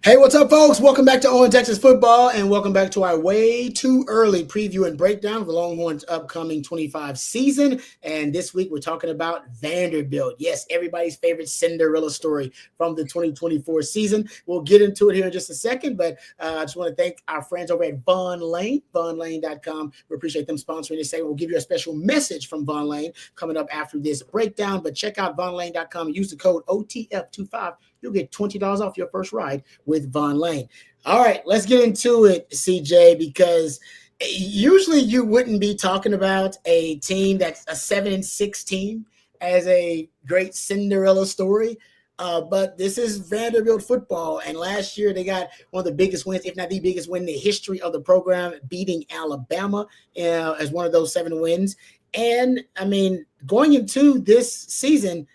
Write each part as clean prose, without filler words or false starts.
Hey, what's up, folks? Welcome back to On Texas Football, and welcome back to our way too early preview and breakdown of the Longhorns' upcoming 25 season. And this week, we're talking about Vanderbilt. Yes, everybody's favorite Cinderella story from the 2024 season. We'll get into it here in just a second, but I just want to thank our friends over at Von Lane, vonlane.com. We appreciate them sponsoring this segment. We'll give you a special message from Von Lane coming up after this breakdown, but check out vonlane.com and use the code OTF25. You'll get $20 off your first ride with Von Lane. All right, let's get into it, CJ, because usually you wouldn't be talking about a team that's a 7-6 team as a great Cinderella story. But this is Vanderbilt football, and last year they got one of the biggest wins, if not the biggest win in the history of the program, beating Alabama as one of those 7 wins. And, I mean, going into this season,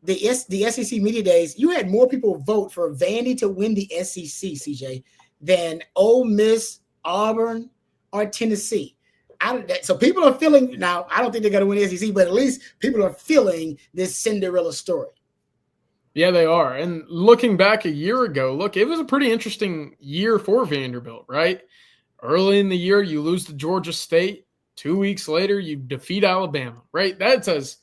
the SEC media days, you had more people vote for Vandy to win the SEC, CJ, than Ole Miss, Auburn, or Tennessee. So people are feeling, now I don't think they're going to win the SEC, but at least people are feeling this Cinderella story. Yeah, they are. And looking back a year ago, look, it was a pretty interesting year for Vanderbilt, right? Early in the year, you lose to Georgia State. 2 weeks later, you defeat Alabama, right? That's as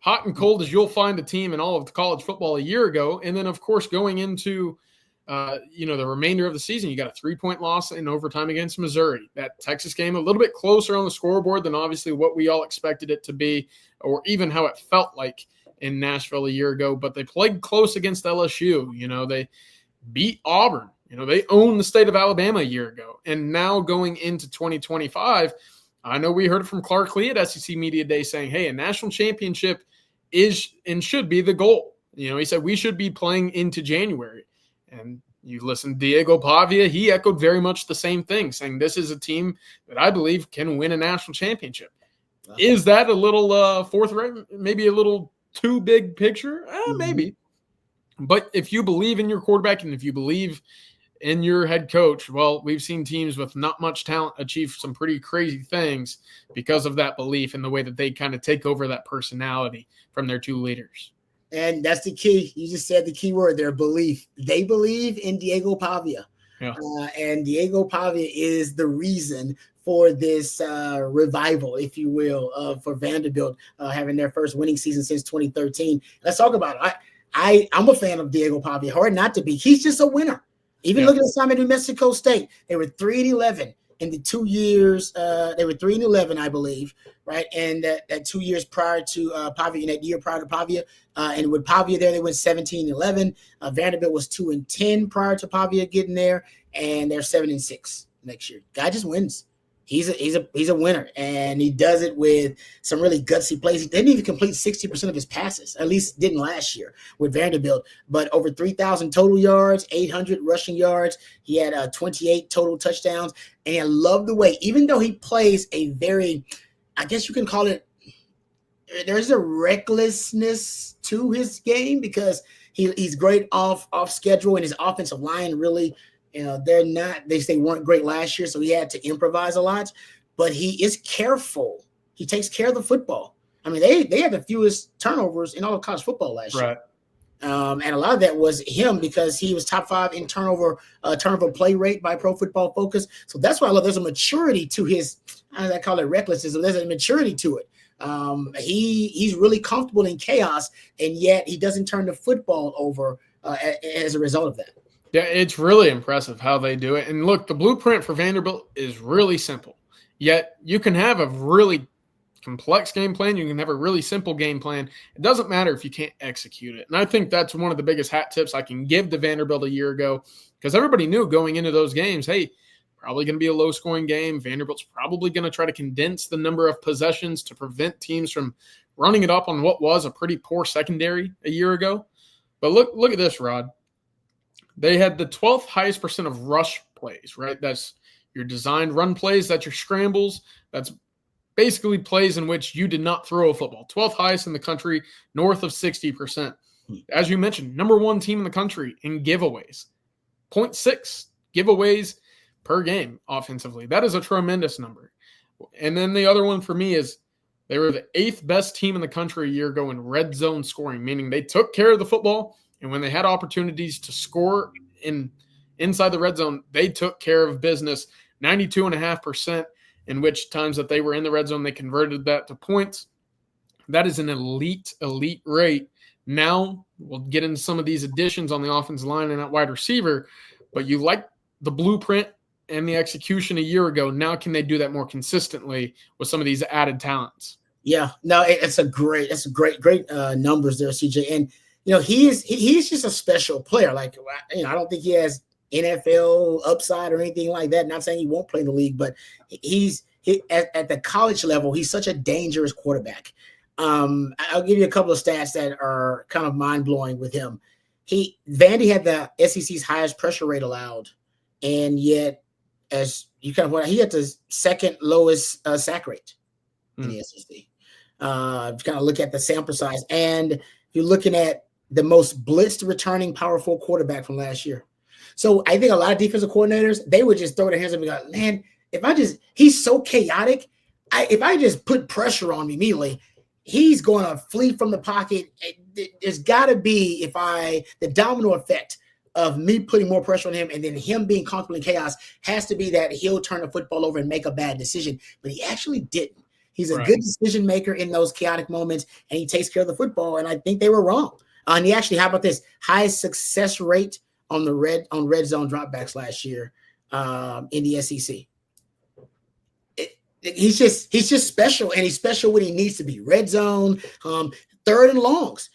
hot and cold as you'll find a team in all of college football a year ago. And then, of course, going into, the remainder of the season, you got a 3-point loss in overtime against Missouri. That Texas game, a little bit closer on the scoreboard than obviously what we all expected it to be, or even how it felt like in Nashville a year ago. But they played close against LSU. They beat Auburn. They owned the state of Alabama a year ago. And now going into 2025, I know we heard it from Clark Lee at SEC Media Day saying, hey, a national championship is and should be the goal. He said we should be playing into January. And you listen to Diego Pavia, he echoed very much the same thing, saying this is a team that I believe can win a national championship. Is that a little forthright, maybe a little too big picture? Maybe. But if you believe in your quarterback and if you believe in your head coach, well, we've seen teams with not much talent achieve some pretty crazy things because of that belief and the way that they kind of take over that personality from their 2 leaders. And that's the key. You just said the key word, their belief. They believe in Diego Pavia. Yeah. And Diego Pavia is the reason for this revival, if you will, for Vanderbilt having their first winning season since 2013. Let's talk about it. I'm a fan of Diego Pavia. Hard not to be. He's just a winner. Even looking at Simon New Mexico State, they were 3-11 in the 2 years. They were 3-11, I believe, right? And that 2 years prior to Pavia, in that year prior to Pavia, and with Pavia there, they went 17-11. Vanderbilt was 2-10 prior to Pavia getting there, and they're 7-6 next year. Guy just wins. He's a winner, and he does it with some really gutsy plays. He didn't even complete 60% of his passes, at least didn't last year with Vanderbilt, but over 3,000 total yards, 800 rushing yards. He had 28 total touchdowns, and I love the way, even though he plays a very, I guess you can call it, there's a recklessness to his game because he's great off schedule, and his offensive line really – they weren't great last year, so he had to improvise a lot, but he is careful. He takes care of the football. I mean, they had the fewest turnovers in all of college football last year. And a lot of that was him because he was top 5 in turnover play rate by Pro Football Focus. So that's why I love there's a maturity to his, I call it recklessness. There's a maturity to it. He's really comfortable in chaos, and yet he doesn't turn the football over as a result of that. Yeah, it's really impressive how they do it. And look, the blueprint for Vanderbilt is really simple. Yet you can have a really complex game plan. You can have a really simple game plan. It doesn't matter if you can't execute it. And I think that's one of the biggest hat tips I can give to Vanderbilt a year ago because everybody knew going into those games, hey, probably going to be a low-scoring game. Vanderbilt's probably going to try to condense the number of possessions to prevent teams from running it up on what was a pretty poor secondary a year ago. But look at this, Rod. They had the 12th highest percent of rush plays, right? That's your designed run plays. That's your scrambles. That's basically plays in which you did not throw a football. 12th highest in the country, north of 60%. As you mentioned, number 1 team in the country in giveaways. 0.6 giveaways per game offensively. That is a tremendous number. And then the other one for me is they were the 8th best team in the country a year ago in red zone scoring, meaning they took care of the football. And when they had opportunities to score in inside the red zone, they took care of business 92.5%, in which times that they were in the red zone, they converted that to points. That is an elite rate. Now we'll get into some of these additions on the offensive line and at wide receiver, but you like the blueprint and the execution a year ago. Now can they do that more consistently with some of these added talents? Yeah, no, it's great numbers there, CJ. And he's just a special player. Like, I don't think he has NFL upside or anything like that. Not saying he won't play in the league, but at the college level, he's such a dangerous quarterback. I'll give you a couple of stats that are kind of mind blowing with him. Vandy had the SEC's highest pressure rate allowed, and yet, as you kind of point out, he had the second lowest sack rate in the SEC. If you kind of look at the sample size, and you're looking at the most blitzed returning Power 4 quarterback from last year. So I think a lot of defensive coordinators, they would just throw their hands up and go, man, he's so chaotic. If I just put pressure on me immediately, he's going to flee from the pocket. There's got to be, the domino effect of me putting more pressure on him and then him being comfortable in chaos has to be that he'll turn the football over and make a bad decision. But he actually didn't. He's a good decision maker in those chaotic moments, and he takes care of the football. And I think they were wrong. And he actually, how about this? Highest success rate on red zone dropbacks last year in the SEC. He's just special, and he's special when he needs to be. Red zone, third and longs.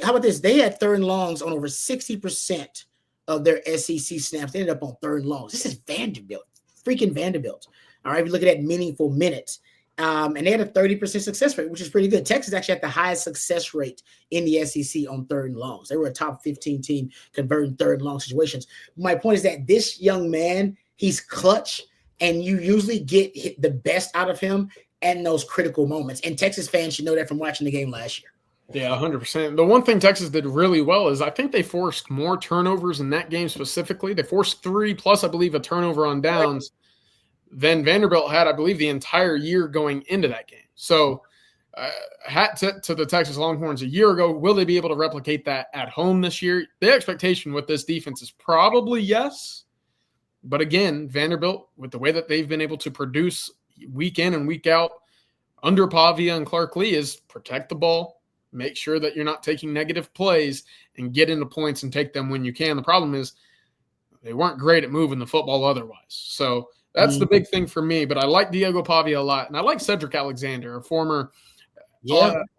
How about this? They had third and longs on over 60% of their SEC snaps. They ended up on third and longs. This is Vanderbilt, freaking Vanderbilt. All right, if you're looking at meaningful minutes. And they had a 30% success rate, which is pretty good. Texas actually had the highest success rate in the SEC on third and longs. They were a top 15 team converting third and long situations. My point is that this young man, he's clutch, and you usually get the best out of him in those critical moments. And Texas fans should know that from watching the game last year. Yeah, 100%. The one thing Texas did really well is I think they forced more turnovers in that game specifically. They forced 3 plus, I believe, a turnover on downs than Vanderbilt had, I believe, the entire year going into that game. So hat tip to the Texas Longhorns a year ago. Will they be able to replicate that at home this year? The expectation with this defense is probably yes. But again, Vanderbilt, with the way that they've been able to produce week in and week out under Pavia and Clark Lee, is protect the ball, make sure that you're not taking negative plays, and get into points and take them when you can. The problem is they weren't great at moving the football otherwise. So that's the big thing for me. But I like Diego Pavia a lot, and I like Cedric Alexander, a former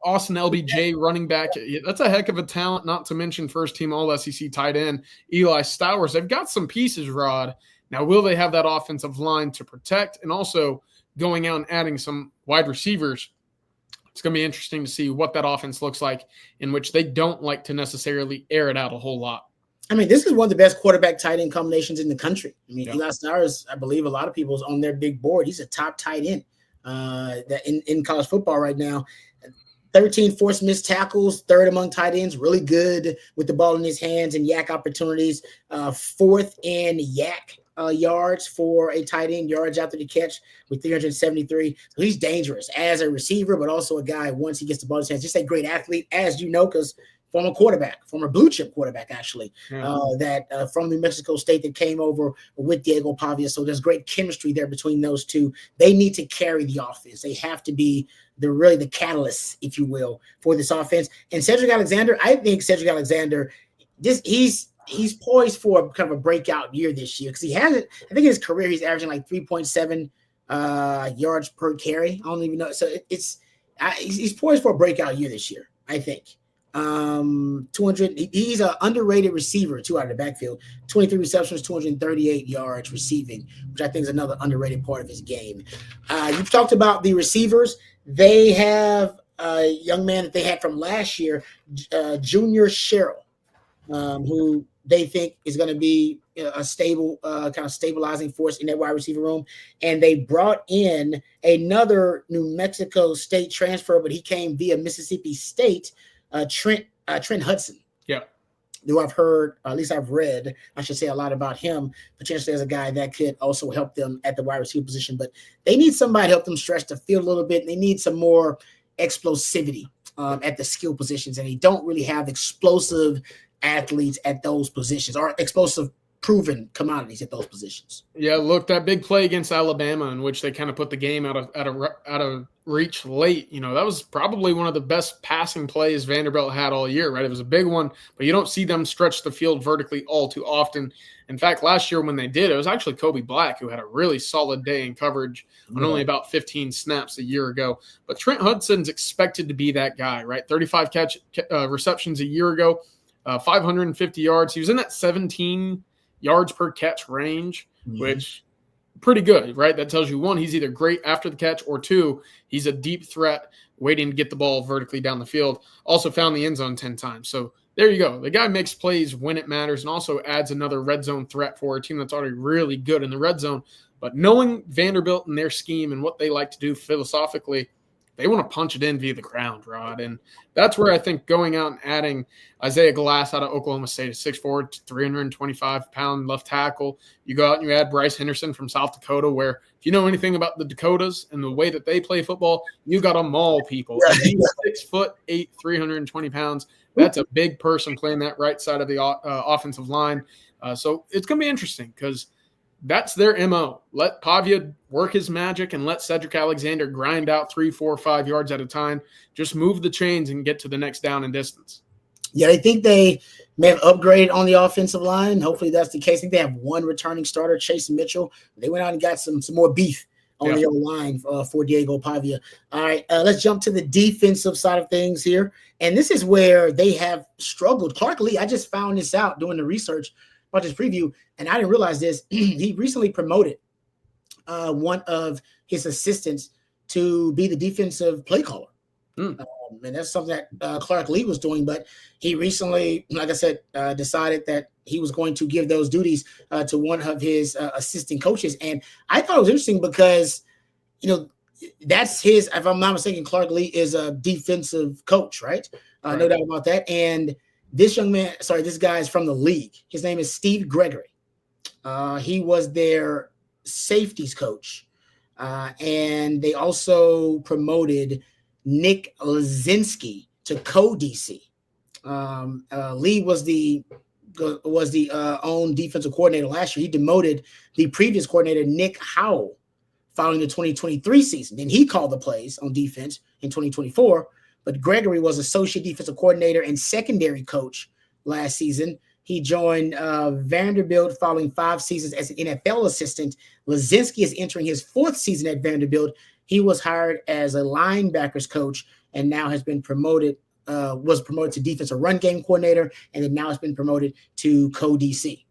Austin LBJ running back. That's a heck of a talent, not to mention first-team All-SEC tight end Eli Stowers. They've got some pieces, Rod. Now, will they have that offensive line to protect and also going out and adding some wide receivers? It's going to be interesting to see what that offense looks like, in which they don't like to necessarily air it out a whole lot. I mean, this is one of the best quarterback tight end combinations in the country. I mean, Eli Stowers, I believe a lot of people is on their big board. He's a top tight end that in college football right now. 13 forced missed tackles, third among tight ends, really good with the ball in his hands and yak opportunities. Fourth in yak yards for a tight end, yards after the catch with 373. So he's dangerous as a receiver, but also a guy, once he gets the ball in his hands, just a great athlete, as you know, because former blue chip quarterback, actually, from New Mexico State that came over with Diego Pavia. So there's great chemistry there between those two. They need to carry the offense. They have to be the catalyst, if you will, for this offense. And Cedric Alexander, I think Cedric Alexander, he's poised for kind of a breakout year this year, because he hasn't. I think in his career he's averaging like 3.7 yards per carry. I don't even know. So he's poised for a breakout year this year, I think. 200. He's an underrated receiver too out of the backfield. 23 receptions, 238 yards receiving, which I think is another underrated part of his game. You've talked about the receivers. They have a young man that they had from last year, Junior Sherrill, who they think is going to be a stable, kind of stabilizing force in that wide receiver room. And they brought in another New Mexico State transfer, but he came via Mississippi State. Trent Hudson. Yeah. Who I've heard, or at least I've read, I should say, a lot about him, potentially as a guy that could also help them at the wide receiver position. But they need somebody to help them stretch the field a little bit. They need some more explosivity at the skill positions. And they don't really have explosive athletes at those positions, or explosive proven commodities at those positions. Yeah, look, that big play against Alabama in which they kind of put the game out of reach late, that was probably one of the best passing plays Vanderbilt had all year, right? It was a big one, but you don't see them stretch the field vertically all too often. In fact, last year when they did, it was actually Kobe Black who had a really solid day in coverage on only about 15 snaps a year ago. But Trent Hudson's expected to be that guy, right? 35 receptions a year ago, 550 yards. He was in that 17 yards per catch range, which pretty good, right? That tells you, one, he's either great after the catch, or two, he's a deep threat waiting to get the ball vertically down the field. Also found the end zone 10 times. So there you go. The guy makes plays when it matters and also adds another red zone threat for a team that's already really good in the red zone. But knowing Vanderbilt and their scheme and what they like to do philosophically, they want to punch it in via the ground, Rod. And that's where I think going out and adding Isaiah Glass out of Oklahoma State, a 6'4", 325-pound left tackle. You go out and you add Bryce Henderson from South Dakota, where if you know anything about the Dakotas and the way that they play football, you got to maul people. He's 6'8", 320 pounds. That's a big person playing that right side of the offensive line. So it's going to be interesting because that's their MO. Let Pavia work his magic and let Cedric Alexander grind out 3, 4, 5 yards at a time. Just move the chains and get to the next down and distance. Yeah, I think they may have upgraded on the offensive line. Hopefully that's the case. I think they have one returning starter, Chase Mitchell. They went out and got some more beef on the O-line for Diego Pavia. All right, let's jump to the defensive side of things here. And this is where they have struggled. Clark Lee, I just found this out doing the research about this preview, and I didn't realize this. He recently promoted one of his assistants to be the defensive play caller. And that's something that Clark Lee was doing, but he recently, like I said, decided that he was going to give those duties to one of his assistant coaches. And I thought it was interesting because, that's his, if I'm not mistaken, Clark Lee is a defensive coach, right? No doubt about that. And this guy is from the league. His name is Steve Gregory. He was their safeties coach. And they also promoted Nick Lazinski to co-DC. Lee was the own defensive coordinator last year. He demoted the previous coordinator, Nick Howell, following the 2023 season. Then he called the plays on defense in 2024. But Gregory was associate defensive coordinator and secondary coach last season. He joined Vanderbilt following 5 seasons as an NFL assistant. Lazinski is entering his 4th season at Vanderbilt. He was hired as a linebackers coach and now has been promoted, was promoted to defensive run game coordinator, and then now has been promoted to co-DC.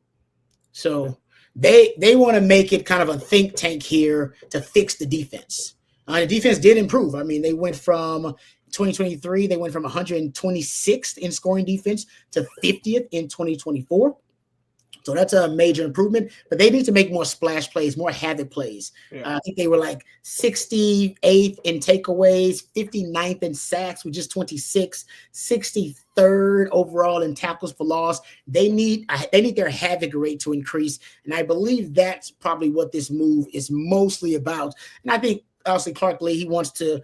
So they want to make it kind of a think tank here to fix the defense. The defense did improve. I mean, they went from 2023, they went from 126th in scoring defense to 50th in 2024. So that's a major improvement, but they need to make more splash plays, more havoc plays. I think they were like 68th in takeaways, 59th in sacks with just 26, 63rd overall in tackles for loss. They need their havoc rate to increase, and I believe that's probably what this move is mostly about. And I think obviously Clark Lee, he wants to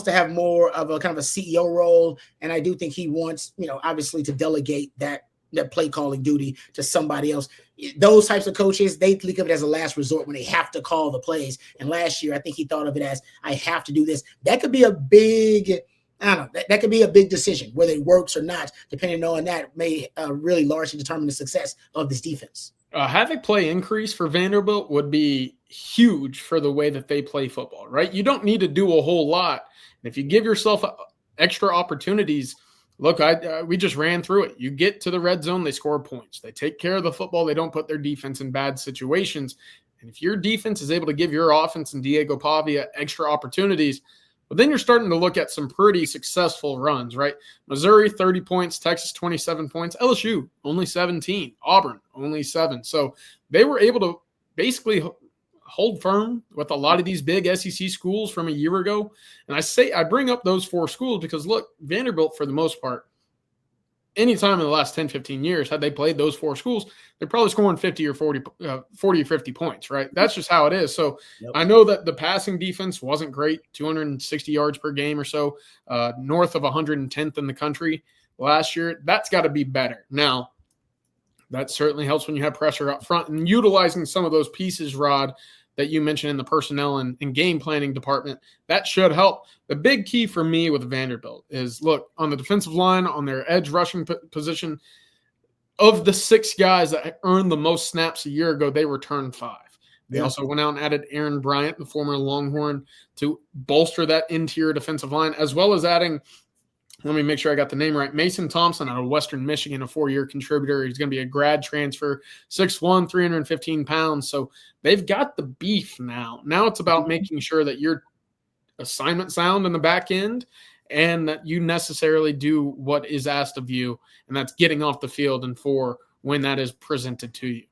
have more of a kind of a CEO role, and I do think he wants, obviously to delegate that play calling duty to somebody else. Those types of coaches, they think of it as a last resort when they have to call the plays. And last year, I think he thought of it as, I have to do this. That could be a big, that could be a big decision, whether it works or not, depending on that may really largely determine the success of this defense. A havoc play increase for Vanderbilt would be huge for the way that they play football, right? You don't need to do a whole lot. And if you give yourself extra opportunities, look, we just ran through it. You get to the red zone, they score points. They take care of the football. They don't put their defense in bad situations. And if your defense is able to give your offense and Diego Pavia extra opportunities, but then you're starting to look at some pretty successful runs, right? Missouri, 30 points. Texas, 27 points. LSU, only 17. Auburn, only 7. So they were able to basically hold firm with a lot of these big SEC schools from a year ago. And I bring up those 4 schools because, look, Vanderbilt, for the most part, anytime in the last 10, 15 years, had they played those 4 schools, they're probably scoring 40 or 50 points, right? That's just how it is. So I know that the passing defense wasn't great, 260 yards per game or so, north of 110th in the country last year. That's got to be better. Now, That certainly helps when you have pressure up front, and utilizing some of those pieces, Rod, that you mentioned in the personnel and game planning department, that should help. The big key for me with Vanderbilt is, look, on the defensive line, on their edge rushing position, of the 6 guys that earned the most snaps a year ago, they returned 5. They also went out and added Aaron Bryant, the former Longhorn, to bolster that interior defensive line, as well as adding, let me make sure I got the name right, Mason Thompson out of Western Michigan, a 4-year contributor. He's going to be a grad transfer, 6'1", 315 pounds. So they've got the beef now. Now it's about making sure that you're assignment sound in the back end and that you necessarily do what is asked of you, and that's getting off the field and for when that is presented to you.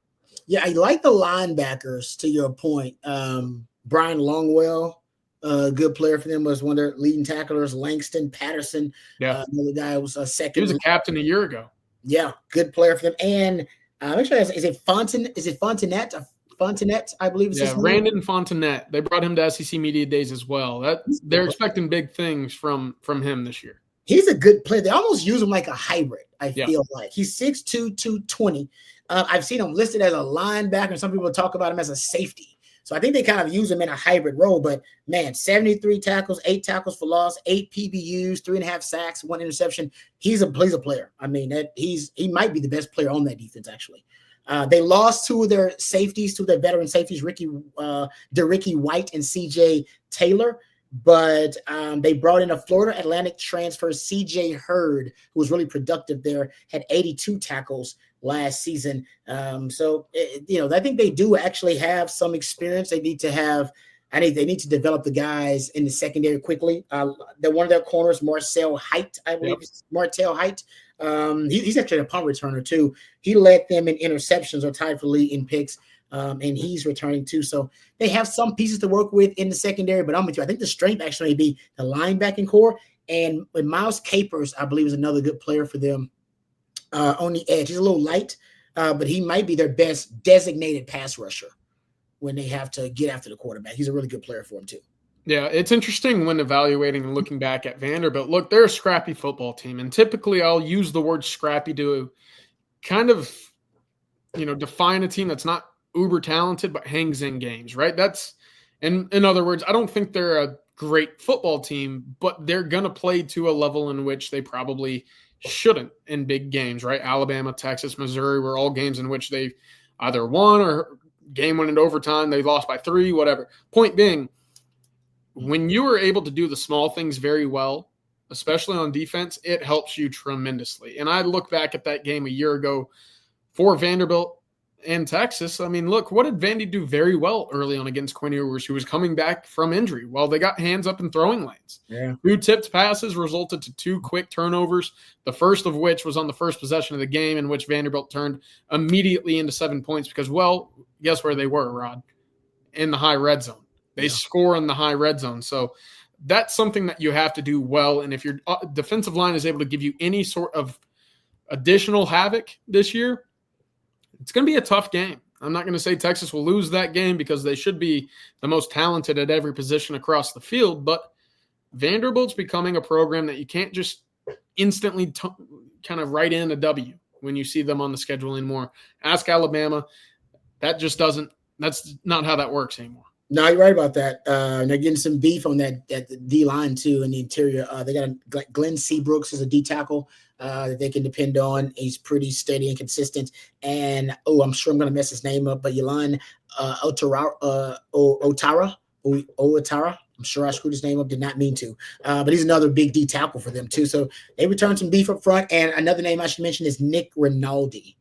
Yeah, I like the linebackers, to your point. Brian Longwell, good player for them, was one of their leading tacklers. Langston Patterson, another guy was a second. He was a captain a year ago. Yeah, good player for them. And make sure is it Fontenette? Fontenette, I believe. Yeah, Brandon Fontenette. They brought him to SEC Media Days as well. They're expecting big things from him this year. He's a good player. They almost use him like a hybrid, I feel like. He's 6'2", 220. I've seen him listed as a linebacker, and some people talk about him as a safety. So I think they kind of use him in a hybrid role. But, man, 73 tackles, 8 tackles for loss, 8 PBUs, 3.5 sacks, 1 interception. He's a player. I mean, he might be the best player on that defense, actually. They lost 2 of their safeties, 2 of their veteran safeties, Ricky White and CJ Taylor. But they brought in a Florida Atlantic transfer, CJ Hurd, who was really productive there, had 82 tackles last season. So I think they do actually have some experience. They need to develop the guys in the secondary quickly. One of their corners, Marcel Height, I believe. Yep. Martel Height. He's actually a punt returner too. He led them in interceptions, or tied for lead in picks. And he's returning too. So they have some pieces to work with in the secondary, but I'm with you. I think the strength actually may be the linebacking core. And Miles Capers, I believe, is another good player for them on the edge. He's a little light, but he might be their best designated pass rusher when they have to get after the quarterback. He's a really good player for them too. Yeah, it's interesting when evaluating and looking back at Vanderbilt. Look, they're a scrappy football team, and typically I'll use the word scrappy to kind of, define a team that's not uber talented but hangs in games, right? That's in other words, I don't think they're a great football team, but they're going to play to a level in which they probably shouldn't in big games, right? Alabama, Texas, Missouri were all games in which they either won or game went into overtime. They lost by 3, whatever. Point being, when you are able to do the small things very well, especially on defense, it helps you tremendously. And I look back at that game a year ago for Vanderbilt and Texas. I mean, look, what did Vandy do very well early on against Quinn Ewers, who was coming back from injury? Well, they got hands up in throwing lanes. Yeah. 2 tipped passes resulted to 2 quick turnovers, the first of which was on the first possession of the game, in which Vanderbilt turned immediately into 7 points because, well, guess where they were, Rod? In the high red zone. They score in the high red zone. So that's something that you have to do well. And if your defensive line is able to give you any sort of additional havoc this year, it's going to be a tough game. I'm not going to say Texas will lose that game because they should be the most talented at every position across the field, but Vanderbilt's becoming a program that you can't just instantly kind of write in a W when you see them on the schedule anymore. Ask Alabama. That's not how that works anymore. No, you're right about that. They're getting some beef on that D line too in the interior. They got Glenn Seabrooks as a D tackle that they can depend on. He's pretty steady and consistent. And I'm sure I'm going to mess his name up, but Yalan Otara. I'm sure I screwed his name up. Did not mean to. But he's another big D tackle for them too. So they returned some beef up front. And another name I should mention is Nick Rinaldi.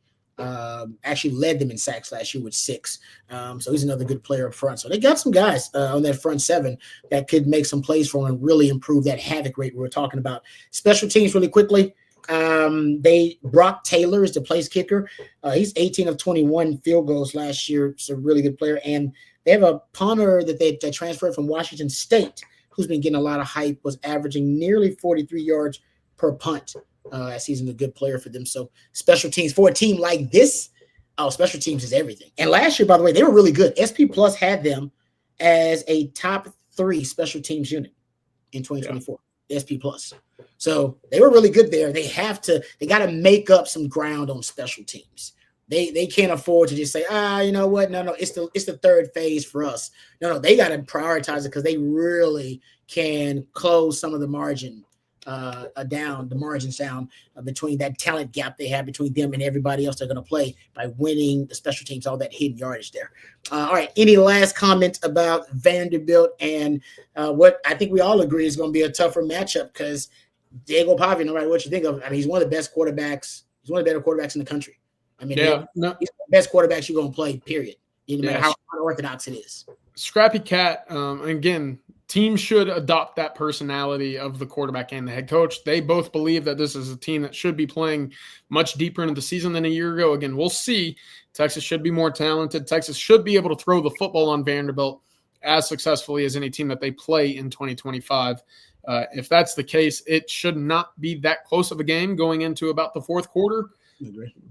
Actually led them in sacks last year with 6. So he's another good player up front. So they got some guys on that front 7 that could make some plays for him and really improve that havoc rate we were talking about. Special teams really quickly. Brock Taylor is the place kicker. He's 18 of 21 field goals last year. It's a really good player. And they have a punter that they transferred from Washington State who's been getting a lot of hype, was averaging nearly 43 yards per punt. That season, a good player for them. So special teams for a team like this, special teams is everything. And last year, by the way, they were really good. SP Plus had them as a top 3 special teams unit in 2024. Yeah. SP Plus. So they were really good there. They got to make up some ground on special teams. They can't afford to just say, you know what? No, it's the third phase for us. No, they got to prioritize it because they really can close some of the margins down between that talent gap they have between them and everybody else they're going to play by winning the special teams, all that hidden yardage there. All right. Any last comments about Vanderbilt and what I think we all agree is going to be a tougher matchup because Diego Pavia, no matter what you think of, I mean, he's one of the best quarterbacks. He's one of the better quarterbacks in the country. I mean, he's the best quarterbacks you're going to play, period. No matter how unorthodox it is. Scrappy Cat, again, teams should adopt that personality of the quarterback and the head coach. They both believe that this is a team that should be playing much deeper into the season than a year ago. Again, we'll see. Texas should be more talented. Texas should be able to throw the football on Vanderbilt as successfully as any team that they play in 2025. If that's the case, it should not be that close of a game going into about the fourth quarter.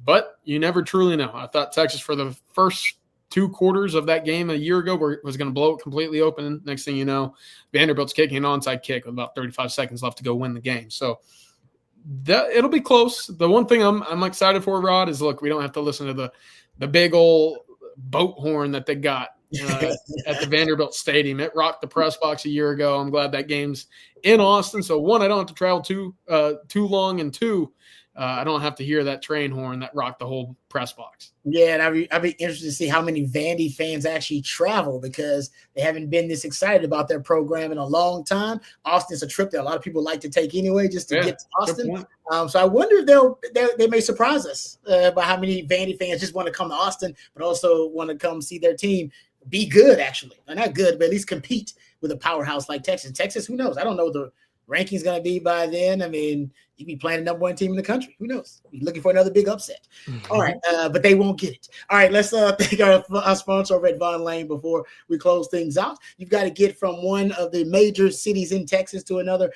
But you never truly know. I thought Texas for the first 2 quarters of that game a year ago was going to blow it completely open. Next thing you know, Vanderbilt's kicking an onside kick with about 35 seconds left to go win the game. So it'll be close. The one thing I'm excited for, Rod, is look, we don't have to listen to the big old boat horn that they got at the Vanderbilt Stadium. It rocked the press box a year ago. I'm glad that game's in Austin. So 1, I don't have to travel too long, and 2, I don't have to hear that train horn that rocked the whole press box. Yeah, and I'd be interested to see how many Vandy fans actually travel because they haven't been this excited about their program in a long time. Austin's a trip that a lot of people like to take anyway, just to get to Austin. So I wonder if they may surprise us by how many Vandy fans just want to come to Austin, but also want to come see their team be good, actually. Not good, but at least compete with a powerhouse like Texas. Texas, who knows? I don't know what the ranking's going to be by then. I mean, you could be playing the #1 team in the country. Who knows? You're looking for another big upset. Mm-hmm. All right, but they won't get it. All right, let's thank our sponsor over at Von Lane before we close things out. You've got to get from one of the major cities in Texas to another.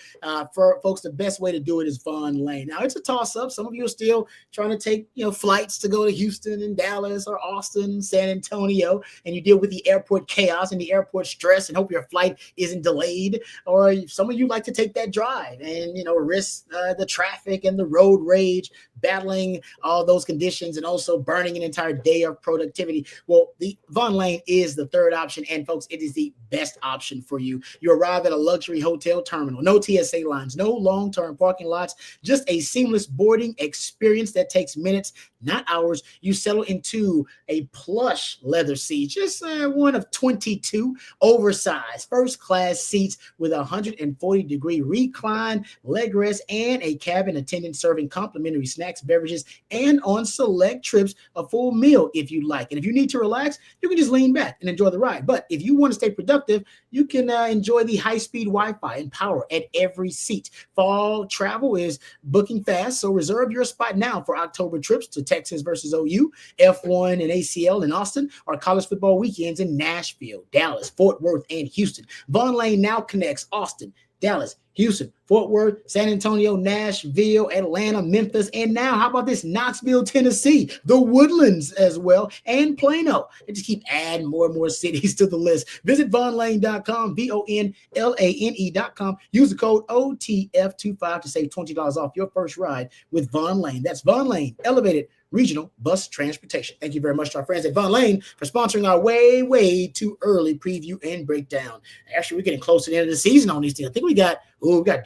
For folks, the best way to do it is Von Lane. Now, it's a toss-up. Some of you are still trying to take flights to go to Houston and Dallas or Austin, San Antonio, and you deal with the airport chaos and the airport stress and hope your flight isn't delayed. Or some of you like to take that drive and risk the traffic and the road rage, battling all those conditions, and also burning an entire day of productivity. Well, the Von Lane is the third option, and folks, it is the best option for you. You arrive at a luxury hotel terminal, no TSA lines, no long-term parking lots, just a seamless boarding experience that takes minutes, not hours. You settle into a plush leather seat, just one of 22 oversized first-class seats with a 140-degree recline, leg rest, and a cabin attendant serving complimentary snacks, beverages, and on select trips, a full meal if you like. And if you need to relax, you can just lean back and enjoy the ride. But if you want to stay productive, you can enjoy the high-speed Wi-Fi and power at every seat. Fall travel is booking fast, so reserve your spot now for October trips to Texas versus OU, F1 and ACL in Austin, or college football weekends in Nashville, Dallas, Fort Worth, and Houston. Von Lane now connects Austin, Dallas, Houston, Fort Worth, San Antonio, Nashville, Atlanta, Memphis, and now, how about this? Knoxville, Tennessee, the Woodlands as well, and Plano. They just keep adding more and more cities to the list. Visit vonlane.com, VONLANE.com. Use the code OTF25 to save $20 off your first ride with Von Lane. That's Von Lane, elevated regional bus transportation. Thank you very much to our friends at Von Lane for sponsoring our way too early preview and breakdown. Actually, we're getting close to the end of the season on these things. I think we got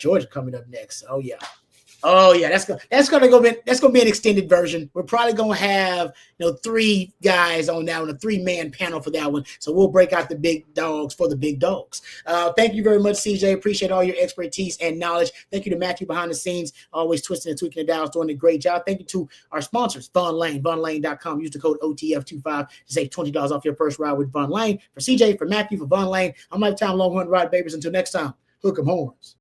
Georgia coming up next. Oh yeah, that's gonna be an extended version. We're probably gonna have 3 guys on that one, a 3-man panel for that one. So we'll break out the big dogs for the big dogs. Thank you very much, CJ. Appreciate all your expertise and knowledge. Thank you to Matthew behind the scenes, always twisting and tweaking the dials, doing a great job. Thank you to our sponsors, Von Lane, vonlane.com. Use the code OTF25 to save $20 off your first ride with Von Lane. For CJ, for Matthew, for Von Lane, I'm Lifetime Longhorn Rod Babers. Until next time, hook 'em horns.